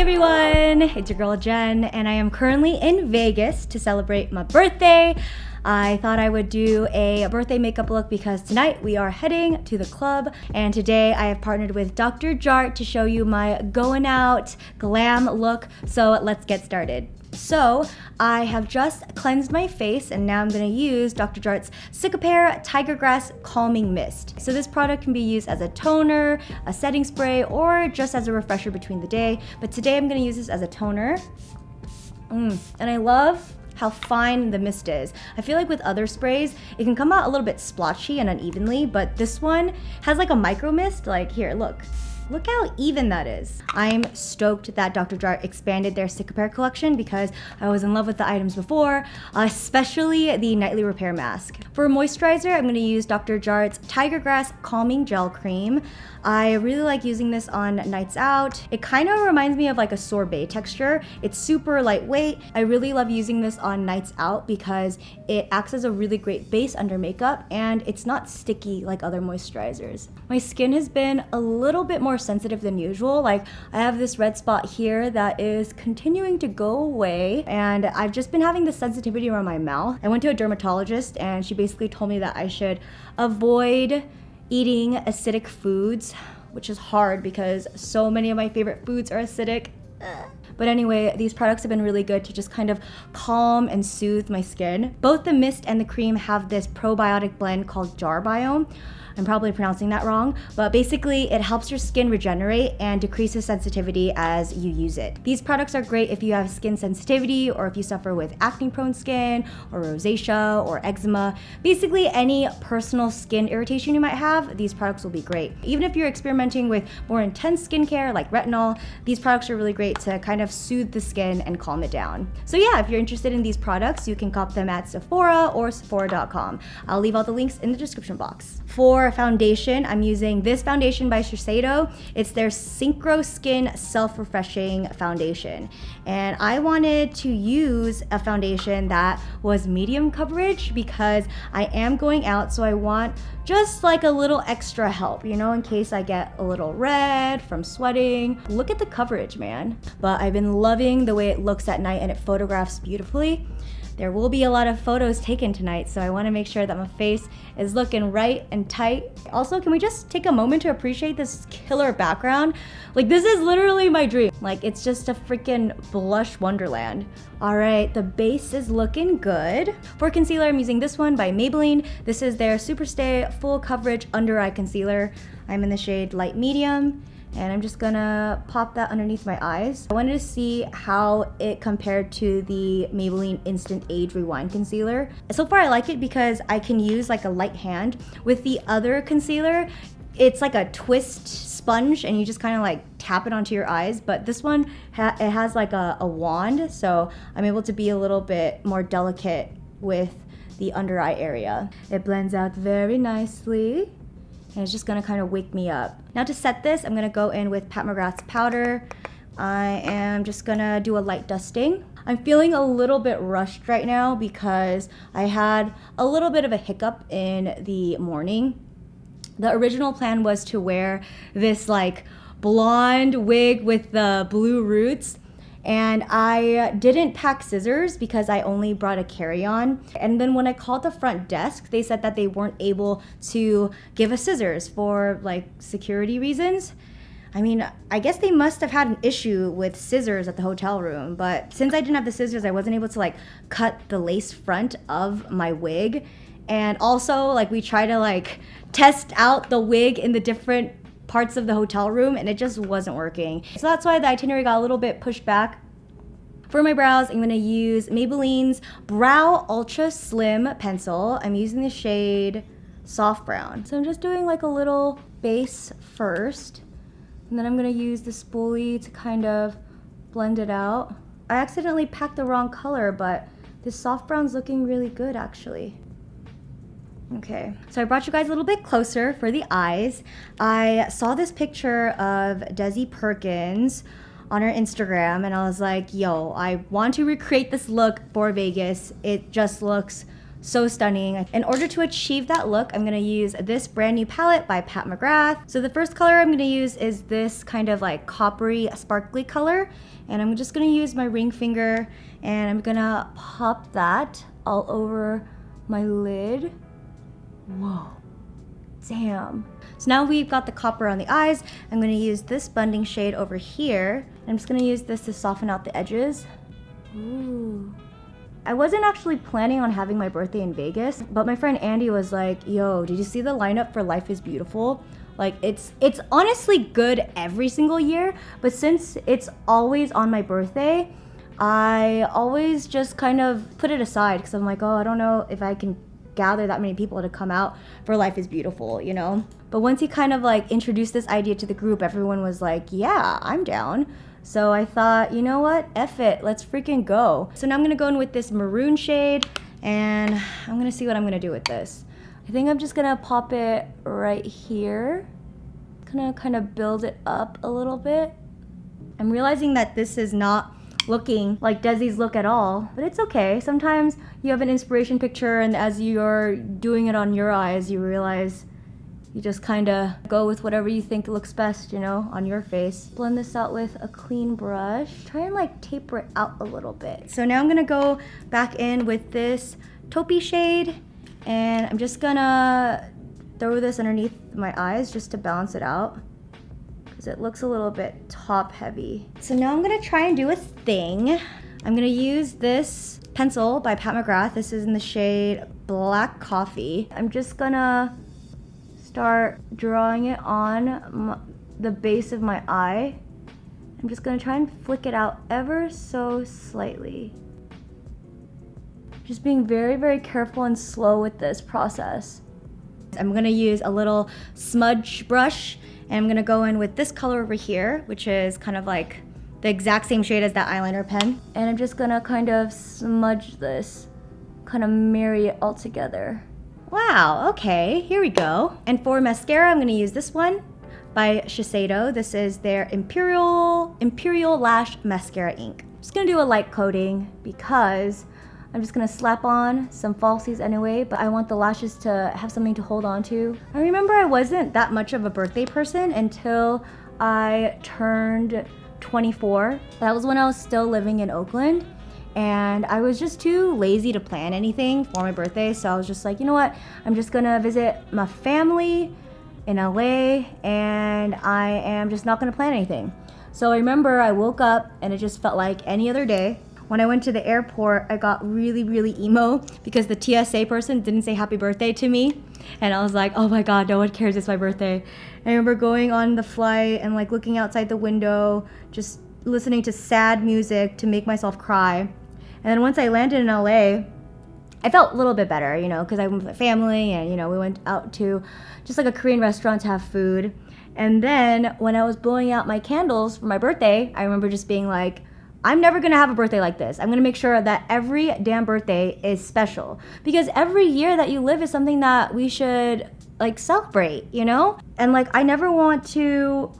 everyone, it's your girl Jen, and I am currently in Vegas to celebrate my birthday. I thought I would do a birthday makeup look because tonight we are heading to the club, and today I have partnered with Dr. Jart to show you my going out glam look. So let's get started. So I have just cleansed my face, and now I'm going to use Dr. Jart's Cicapair Tiger Grass Calming Mist. So this product can be used as a toner, a setting spray, or just as a refresher between the day. But today I'm going to use this as a toner. And I love how fine the mist is. I feel like with other sprays, it can come out a little bit splotchy and unevenly, but this one has like a micro mist. Like here, look how even that is. I'm stoked that Dr. Jart expanded their Cicapair collection because I was in love with the items before, especially the Nightly Repair Mask. For moisturizer, I'm going to use Dr. Jart's Tiger Grass Calming Gel Cream. I really like using this on nights out. It kind of reminds me of like a sorbet texture. It's super lightweight. I really love using this on nights out because it acts as a really great base under makeup, and it's not sticky like other moisturizers. My skin has been a little bit more sensitive than usual. Like I have this red spot here that is continuing to go away, and I've just been having this sensitivity around my mouth. I went to a dermatologist and she basically told me that I should avoid eating acidic foods, which is hard because so many of my favorite foods are acidic. But anyway, these products have been really good to just kind of calm and soothe my skin. Both the mist and the cream have this probiotic blend called GRWM. I'm probably pronouncing that wrong, but basically it helps your skin regenerate and decreases sensitivity as you use it. These products are great if you have skin sensitivity or if you suffer with acne-prone skin or rosacea or eczema. Basically any personal skin irritation you might have, these products will be great. Even if you're experimenting with more intense skincare like retinol, these products are really great to kind of soothe the skin and calm it down. So yeah, if you're interested in these products, you can cop them at Sephora or Sephora.com. I'll leave all the links in the description box. For foundation, I'm using this foundation by Shiseido. It's their Synchro Skin Self-Refreshing Foundation. And I wanted to use a foundation that was medium coverage because I am going out, so I want just like a little extra help, you know, in case I get a little red from sweating. Look at the coverage, man. But I've been loving the way it looks at night and it photographs beautifully. There will be a lot of photos taken tonight, so I want to make sure that my face is looking right and tight. Also, can we just take a moment to appreciate this killer background? Like, this is literally my dream. Like, it's just a freaking blush wonderland. All right, the base is looking good. For concealer, I'm using this one by Maybelline. This is their Superstay Full Coverage Under Eye Concealer. I'm in the shade Light Medium, and I'm just gonna pop that underneath my eyes. I wanted to see how it compared to the Maybelline Instant Age Rewind Concealer. So far I like it because I can use like a light hand. With the other concealer, it's like a twist sponge and you just kind of like tap it onto your eyes, but this one, it has like a wand, so I'm able to be a little bit more delicate with the under eye area. It blends out very nicely, and it's just gonna kind of wake me up. Now to set this, I'm gonna go in with Pat McGrath's powder. I am just gonna do a light dusting. I'm feeling a little bit rushed right now because I had a little bit of a hiccup in the morning. The original plan was to wear this like blonde wig with the blue roots, and I didn't pack scissors because I only brought a carry-on. And then when I called the front desk, they said that they weren't able to give us scissors for like security reasons. I mean, I guess they must have had an issue with scissors at the hotel room, but since I didn't have the scissors, I wasn't able to like cut the lace front of my wig. And also, like, we try to like test out the wig in the different parts of the hotel room, and it just wasn't working. So that's why the itinerary got a little bit pushed back. For my brows, I'm gonna use Maybelline's Brow Ultra Slim Pencil. I'm using the shade Soft Brown. So I'm just doing like a little base first, and then I'm gonna use the spoolie to kind of blend it out. I accidentally packed the wrong color, but this soft brown's looking really good actually. Okay, so I brought you guys a little bit closer for the eyes. I saw this picture of Desi Perkins on her Instagram, and I was like, yo, I want to recreate this look for Vegas. It just looks so stunning. In order to achieve that look, I'm gonna use this brand new palette by Mcgrath. So the first color I'm gonna use is this kind of like coppery, sparkly color. And I'm just gonna use my ring finger and I'm gonna pop that all over my lid. Whoa, damn. So now we've got the copper on the eyes. I'm gonna use this blending shade over here. I'm just gonna use this to soften out the edges. Ooh. I wasn't actually planning on having my birthday in Vegas, but my friend Andy was like, yo, did you see the lineup for Life is Beautiful? Like it's honestly good every single year, but since it's always on my birthday, I always just kind of put it aside because I'm like, oh, I don't know if I can gather that many people to come out for Life is Beautiful, you know? But once he kind of like introduced this idea to the group, everyone was like, yeah, I'm down. So I thought, you know what? F it, let's freaking go. So now I'm gonna go in with this maroon shade and I'm gonna see what I'm gonna do with this. I think I'm just gonna pop it right here. Gonna kind of build it up a little bit. I'm realizing that this is not looking like Desi's look at all, but it's okay. Sometimes you have an inspiration picture and as you're doing it on your eyes, you realize you just kind of go with whatever you think looks best, you know, on your face. Blend this out with a clean brush. Try and like taper it out a little bit. So now I'm gonna go back in with this taupey shade and I'm just gonna throw this underneath my eyes just to balance it out because it looks a little bit top heavy. So now I'm gonna try and do a thing. I'm gonna use this pencil by Mcgrath. This is in the shade Black Coffee. I'm just gonna start drawing it on the base of my eye. I'm just gonna try and flick it out ever so slightly. Just being very, very careful and slow with this process. I'm gonna use a little smudge brush and I'm gonna go in with this color over here, which is kind of like the exact same shade as that eyeliner pen. And I'm just gonna kind of smudge this, kind of marry it all together. Wow, okay, here we go. And for mascara, I'm gonna use this one by Shiseido. This is their Imperial Lash Mascara ink. I'm just gonna do a light coating because I'm just gonna slap on some falsies anyway, but I want the lashes to have something to hold on to. I remember I wasn't that much of a birthday person until I turned 24. That was when I was still living in Oakland. And I was just too lazy to plan anything for my birthday. So I was just like, you know what? I'm just gonna visit my family in LA and I am just not gonna plan anything. So I remember I woke up and it just felt like any other day. When I went to the airport, I got really, really emo because the TSA person didn't say happy birthday to me. And I was like, oh my God, no one cares, it's my birthday. I remember going on the flight and like looking outside the window, just listening to sad music to make myself cry. And then once I landed in LA, I felt a little bit better, you know, because I went with my family and, you know, we went out to just like a Korean restaurant to have food. And then when I was blowing out my candles for my birthday, I remember just being like, I'm never gonna have a birthday like this. I'm gonna make sure that every damn birthday is special because every year that you live is something that we should like celebrate, you know? And like, I never want to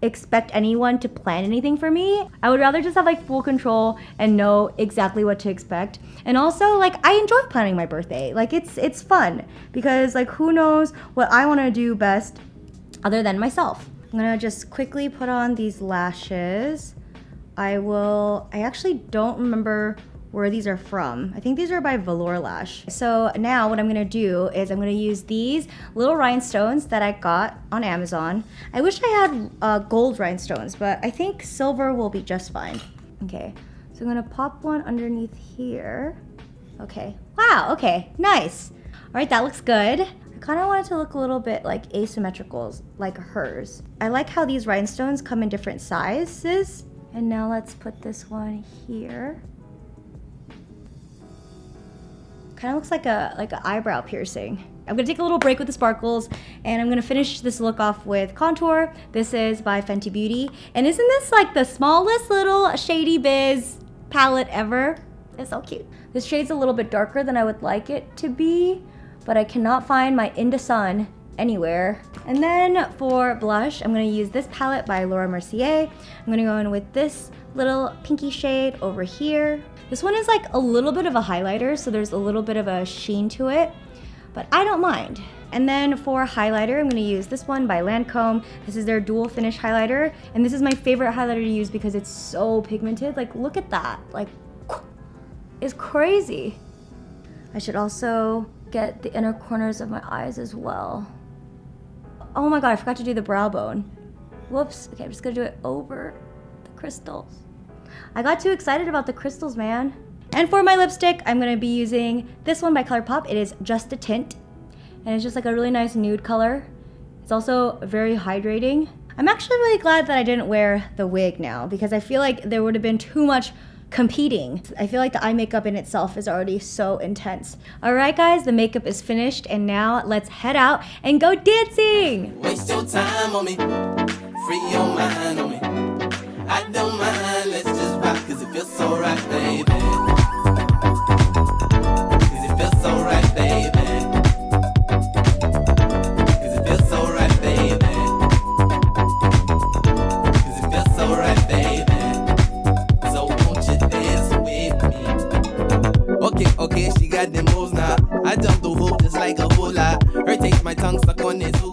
expect anyone to plan anything for me. I would rather just have like full control and know exactly what to expect. And also like, I enjoy planning my birthday. Like it's fun because like, who knows what I wanna do best other than myself. I'm gonna just quickly put on these lashes. I actually don't remember where these are from. I think these are by Velour Lash. So now what I'm gonna do is I'm gonna use these little rhinestones that I got on Amazon. I wish I had gold rhinestones, but I think silver will be just fine. Okay, so I'm gonna pop one underneath here. Okay, wow, okay, nice. All right, that looks good. I kind of want it to look a little bit like asymmetrical, like hers. I like how these rhinestones come in different sizes. And now let's put this one here. Kind of looks like an eyebrow piercing. I'm gonna take a little break with the sparkles and I'm gonna finish this look off with contour. This is by Fenty Beauty. And isn't this like the smallest little Shady Biz palette ever? It's so cute. This shade's a little bit darker than I would like it to be, but I cannot find my In the Sun anywhere. And then for blush, I'm gonna use this palette by Laura Mercier. I'm gonna go in with this little pinky shade over here. This one is like a little bit of a highlighter, so there's a little bit of a sheen to it, but I don't mind. And then for highlighter, I'm gonna use this one by Lancome. This is their dual finish highlighter, and this is my favorite highlighter to use because it's so pigmented. Like, look at that, like, it's crazy. I should also get the inner corners of my eyes as well. Oh my God, I forgot to do the brow bone. Whoops, okay, I'm just gonna do it over the crystals. I got too excited about the crystals, man. And for my lipstick, I'm gonna be using this one by ColourPop. It is Just a Tint, and it's just like a really nice nude color. It's also very hydrating. I'm actually really glad that I didn't wear the wig now because I feel like there would have been too much competing. I feel like the eye makeup in itself is already so intense. All right, guys, the makeup is finished, and now let's head out and go dancing. Waste your time on me, free your mind on me. I don't mind, let's just rock, cause it feels so right, baby. Cause it feels so right, baby. Cause it feels so right, baby. Cause it feels so right, baby. So won't you dance with me? Okay, she got them moves now. I jump the hoop just like a hula. Her takes my tongue stuck on this hoop.